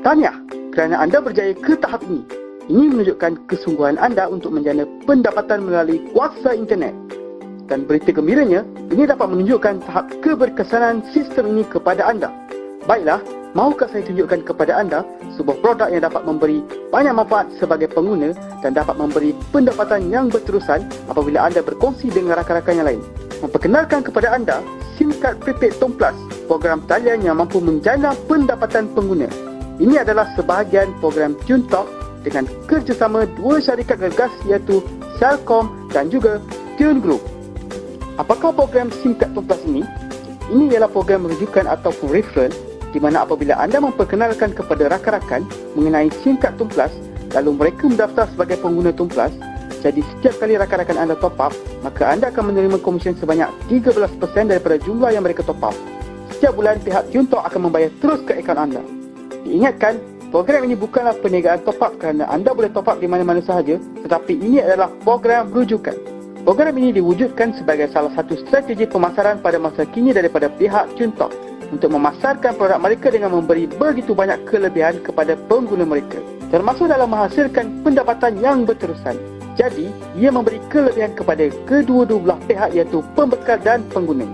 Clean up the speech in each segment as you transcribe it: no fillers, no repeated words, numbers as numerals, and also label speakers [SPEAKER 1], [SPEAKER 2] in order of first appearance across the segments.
[SPEAKER 1] Tahniah kerana anda berjaya ke tahap ini. Ini menunjukkan kesungguhan anda untuk menjana pendapatan melalui kuasa internet. Dan berita gembiranya, ini dapat menunjukkan tahap keberkesanan sistem ini kepada anda. Baiklah, maukah saya tunjukkan kepada anda sebuah produk yang dapat memberi banyak manfaat sebagai pengguna dan dapat memberi pendapatan yang berterusan apabila anda berkongsi dengan rakan-rakan yang lain. Memperkenalkan kepada anda SIM card prepaid Tom Plus, program talian yang mampu menjana pendapatan pengguna. Ini adalah sebahagian program TuneTalk dengan kerjasama dua syarikat gergas iaitu Celcom dan juga Tune Group. Apakah program SIM card Tom Plus ini? Ini ialah program rujukan ataupun referral di mana apabila anda memperkenalkan kepada rakan-rakan mengenai SIM card Tom Plus, lalu mereka mendaftar sebagai pengguna Tom Plus, jadi setiap kali rakan-rakan anda top up, maka anda akan menerima komisen sebanyak 13% daripada jumlah yang mereka top up. Setiap bulan pihak TuneTalk akan membayar terus ke akaun anda. Diingatkan, program ini bukanlah perniagaan top up kerana anda boleh top up di mana-mana sahaja, tetapi ini adalah program rujukan. Program ini diwujudkan sebagai salah satu strategi pemasaran pada masa kini daripada pihak TuneTalk untuk memasarkan produk mereka dengan memberi begitu banyak kelebihan kepada pengguna mereka, termasuk dalam menghasilkan pendapatan yang berterusan. Jadi, ia memberi kelebihan kepada kedua-dua belah pihak iaitu pembekal dan pengguna.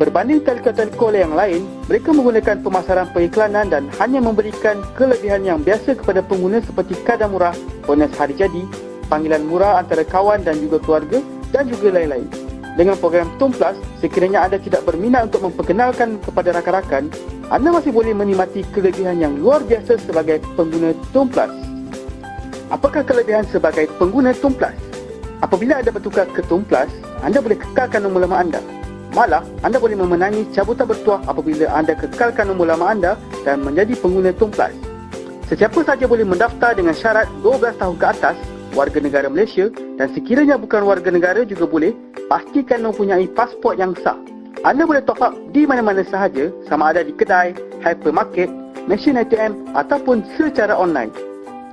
[SPEAKER 1] Berbanding telco-telco yang lain, mereka menggunakan pemasaran periklanan dan hanya memberikan kelebihan yang biasa kepada pengguna seperti kadar murah, bonus hari jadi, panggilan murah antara kawan dan juga keluarga dan juga lain-lain. Dengan program Tom Plus, sekiranya anda tidak berminat untuk memperkenalkan kepada rakan-rakan, anda masih boleh menikmati kelebihan yang luar biasa sebagai pengguna Tom Plus. Apakah kelebihan sebagai pengguna Tom Plus? Apabila anda bertukar ke Tom Plus, anda boleh kekalkan nombor lama anda. Malah, anda boleh memenangi cabutan bertuah apabila anda kekalkan nombor lama anda dan menjadi pengguna Tom Plus. Sesiapa sahaja boleh mendaftar dengan syarat 12 tahun ke atas, warga negara Malaysia, dan sekiranya bukan warga negara juga boleh, pastikan mempunyai pasport yang sah. Anda boleh top up di mana-mana sahaja, sama ada di kedai, hypermarket, mesin ATM ataupun secara online.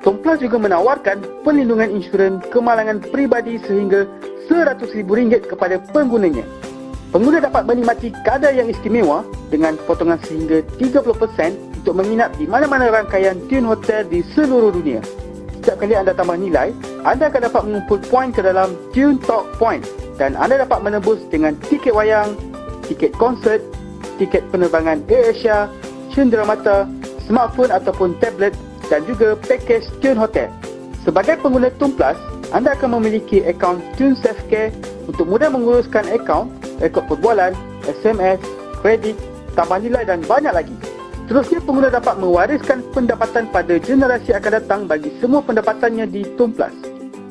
[SPEAKER 1] Tom Plus juga menawarkan perlindungan insurans kemalangan peribadi sehingga RM100,000 kepada penggunanya. Pengguna dapat menikmati kadar yang istimewa dengan potongan sehingga 30% untuk menginap di mana-mana rangkaian Tune Hotel di seluruh dunia. Setiap kali anda tambah nilai, anda akan dapat mengumpul poin ke dalam TuneTalk Point dan anda dapat menebus dengan tiket wayang, tiket konsert, tiket penerbangan AirAsia, cenderamata, smartphone ataupun tablet dan juga pakej Tune Hotel. Sebagai pengguna Tom Plus, anda akan memiliki akaun Tune Selfcare untuk mudah menguruskan akaun, rekod perbualan, SMS, kredit, tambah nilai dan banyak lagi. Seterusnya, pengguna dapat mewariskan pendapatan pada generasi akan datang bagi semua pendapatannya di Tom Plus.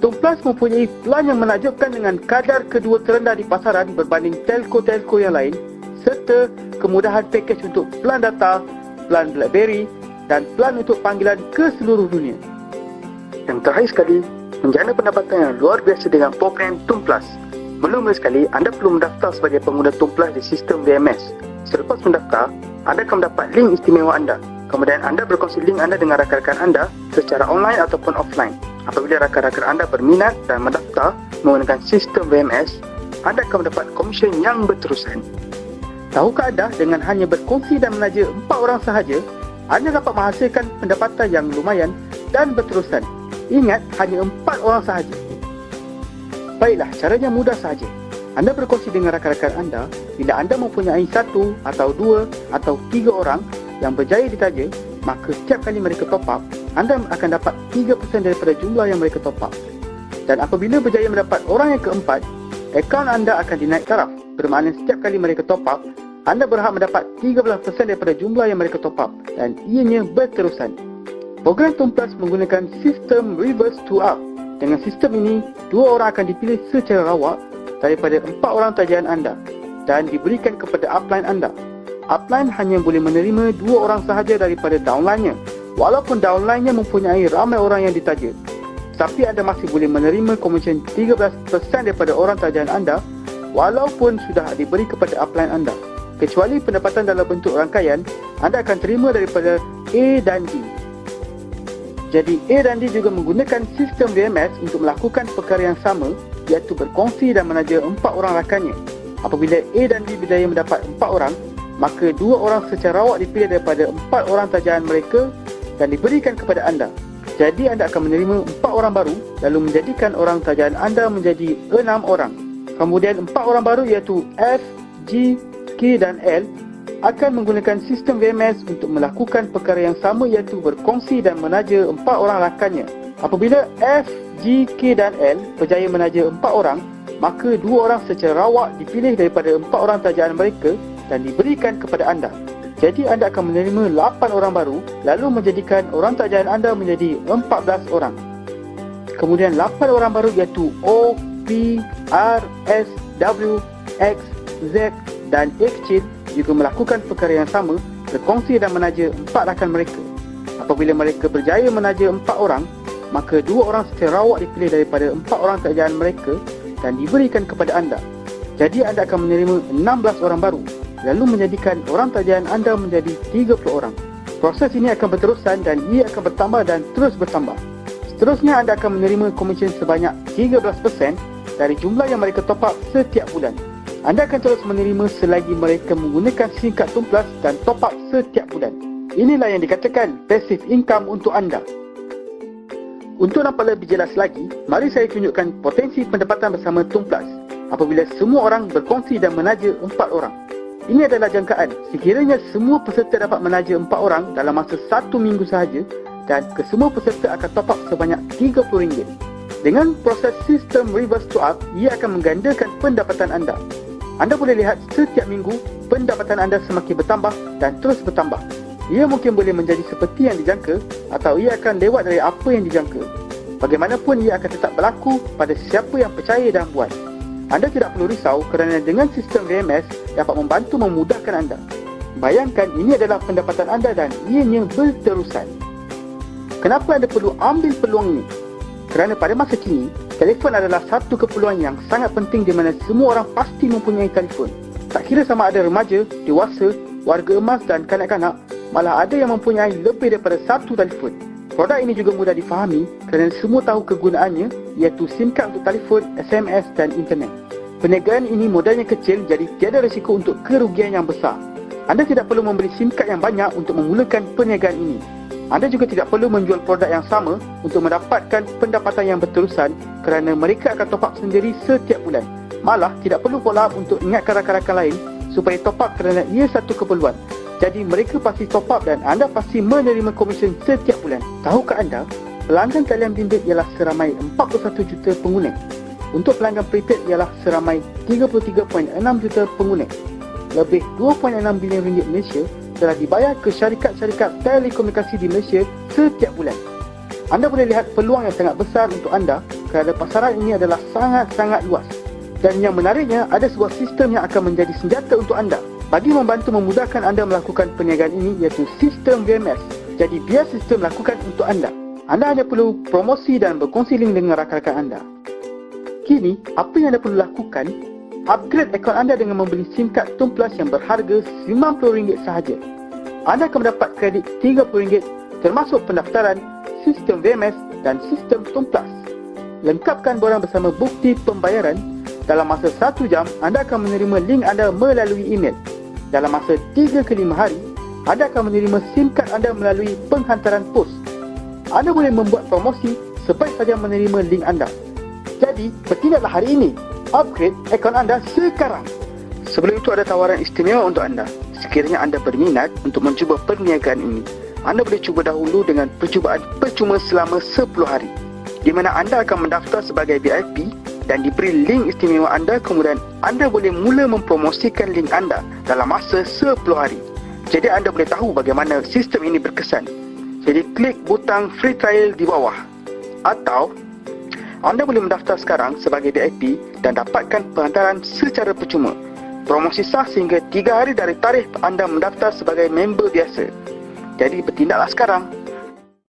[SPEAKER 1] Tom Plus mempunyai pelan yang menakjubkan dengan kadar kedua terendah di pasaran berbanding telco-telco yang lain, serta kemudahan pakej untuk pelan data, pelan BlackBerry dan pelan untuk panggilan ke seluruh dunia. Yang terakhir sekali, menjana pendapatan yang luar biasa dengan program Tom Plus. Mula-mula sekali, anda perlu mendaftar sebagai pengguna Tom Plus di sistem VMS. Selepas mendaftar, anda akan mendapat link istimewa anda. Kemudian anda berkongsi link anda dengan rakan-rakan anda secara online ataupun offline. Apabila rakan-rakan anda berminat dan mendaftar menggunakan sistem VMS, anda akan mendapat komisen yang berterusan. Tahukah anda, dengan hanya berkongsi dan menaja 4 orang sahaja, anda dapat menghasilkan pendapatan yang lumayan dan berterusan. Ingat, hanya 4 orang sahaja. Baiklah, caranya mudah sahaja. Anda berkongsi dengan rakan-rakan anda. Bila anda mempunyai 1 atau 2 atau 3 orang yang berjaya ditaja, maka setiap kali mereka top up, anda akan dapat 3% daripada jumlah yang mereka top up. Dan apabila berjaya mendapat orang yang keempat, akaun anda akan dinaik taraf. Bermakna setiap kali mereka top up, anda berhak mendapat 13% daripada jumlah yang mereka top up dan ianya berterusan. Program Tom Plus menggunakan sistem reverse to up. Dengan sistem ini, 2 orang akan dipilih secara rawak daripada 4 orang tajahan anda dan diberikan kepada upline anda. Upline hanya boleh menerima 2 orang sahaja daripada downline-nya, walaupun downline-nya mempunyai ramai orang yang ditaja. Tapi anda masih boleh menerima komisen 13% daripada orang tajahan anda walaupun sudah diberi kepada upline anda. Kecuali pendapatan dalam bentuk rangkaian, anda akan terima daripada A dan D. Jadi A dan D juga menggunakan sistem VMS untuk melakukan perkara yang sama, iaitu berkongsi dan menaja 4 orang rakannya. Apabila A dan D berjaya mendapat 4 orang, maka 2 orang secara rawak dipilih daripada 4 orang tajahan mereka dan diberikan kepada anda. Jadi anda akan menerima 4 orang baru, lalu menjadikan orang tajaan anda menjadi 6 orang. Kemudian 4 orang baru iaitu F, G, K dan L akan menggunakan sistem VMS untuk melakukan perkara yang sama iaitu berkongsi dan menaja 4 orang rakannya. Apabila F, G, K dan L berjaya menaja 4 orang, maka 2 orang secara rawak dipilih daripada 4 orang tajaan mereka dan diberikan kepada anda. Jadi anda akan menerima 8 orang baru, lalu menjadikan orang tajaan anda menjadi 14 orang. Kemudian 8 orang baru iaitu O, P, R, S, W, X, Z dan A kecil juga melakukan perkara yang sama, berkongsi dan menaja 4 rakan mereka. Apabila mereka berjaya menaja 4 orang, maka 2 orang secara rawak dipilih daripada 4 orang tajaan mereka dan diberikan kepada anda. Jadi anda akan menerima 16 orang baru, lalu menjadikan orang tajaan anda menjadi 30 orang. Proses ini akan berterusan dan ia akan bertambah dan terus bertambah. Seterusnya anda akan menerima komisen sebanyak 13% dari jumlah yang mereka top up setiap bulan. Anda akan terus menerima selagi mereka menggunakan SIM kad Tumplas dan top up setiap bulan. Inilah yang dikatakan passive income untuk anda. Untuk nampak lebih jelas lagi, mari saya tunjukkan potensi pendapatan bersama Tumplas apabila semua orang berkongsi dan menaja 4 orang. Ini adalah jangkaan sekiranya semua peserta dapat menaja 4 orang dalam masa 1 minggu sahaja dan kesemua peserta akan top up sebanyak RM30. Dengan proses sistem reverse to up, ia akan menggandakan pendapatan anda. Anda boleh lihat setiap minggu pendapatan anda semakin bertambah dan terus bertambah. Ia mungkin boleh menjadi seperti yang dijangka atau ia akan lewat dari apa yang dijangka. Bagaimanapun ia akan tetap berlaku pada siapa yang percaya dan buat. Anda tidak perlu risau kerana dengan sistem VMS dapat membantu memudahkan anda. Bayangkan ini adalah pendapatan anda dan ianya berterusan. Kenapa anda perlu ambil peluang ini? Kerana pada masa kini, telefon adalah satu keperluan yang sangat penting di mana semua orang pasti mempunyai telefon. Tak kira sama ada remaja, dewasa, warga emas dan kanak-kanak, malah ada yang mempunyai lebih daripada satu telefon. Produk ini juga mudah difahami kerana semua tahu kegunaannya iaitu SIM kad untuk telefon, SMS dan internet. Perniagaan ini modalnya kecil jadi tiada risiko untuk kerugian yang besar. Anda tidak perlu membeli SIM kad yang banyak untuk memulakan perniagaan ini. Anda juga tidak perlu menjual produk yang sama untuk mendapatkan pendapatan yang berterusan kerana mereka akan top up sendiri setiap bulan. Malah tidak perlu follow up untuk ingatkan rakan-rakan lain supaya top up kerana ia satu keperluan. Jadi mereka pasti top up dan anda pasti menerima komisen setiap bulan. Tahukah anda, pelanggan talian bimbit ialah seramai 41 juta pengguna. Untuk pelanggan prepaid ialah seramai 33.6 juta pengguna. Lebih 2.6 bilion ringgit Malaysia telah dibayar ke syarikat-syarikat telekomunikasi di Malaysia setiap bulan. Anda boleh lihat peluang yang sangat besar untuk anda kerana pasaran ini adalah sangat-sangat luas. Dan yang menariknya, ada sebuah sistem yang akan menjadi senjata untuk anda bagi membantu memudahkan anda melakukan perniagaan ini iaitu sistem VMS. Jadi biar sistem lakukan untuk anda. Anda hanya perlu promosi dan berkongsi link dengan rakan-rakan anda. Kini, apa yang anda perlu lakukan? Upgrade akaun anda dengan membeli SIM kad Tumplas yang berharga RM90 sahaja. Anda akan mendapat kredit RM30 termasuk pendaftaran, sistem VMS dan sistem Tumplas. Lengkapkan borang bersama bukti pembayaran. Dalam masa 1 jam, anda akan menerima link anda melalui email. Dalam masa 3 ke 5 hari, anda akan menerima SIM kad anda melalui penghantaran pos. Anda boleh membuat promosi sebaik saja menerima link anda. Jadi, bertindaklah hari ini. Upgrade akaun anda sekarang. Sebelum itu ada tawaran istimewa untuk anda. Sekiranya anda berminat untuk mencuba perniagaan ini, anda boleh cuba dahulu dengan percubaan percuma selama 10 hari. Di mana anda akan mendaftar sebagai VIP dan diberi link istimewa anda, kemudian anda boleh mula mempromosikan link anda dalam masa 10 hari. Jadi anda boleh tahu bagaimana sistem ini berkesan. Jadi klik butang free trial di bawah. Atau anda boleh mendaftar sekarang sebagai VIP dan dapatkan penghantaran secara percuma. Promosi sah sehingga 3 hari dari tarikh anda mendaftar sebagai member biasa. Jadi bertindaklah sekarang.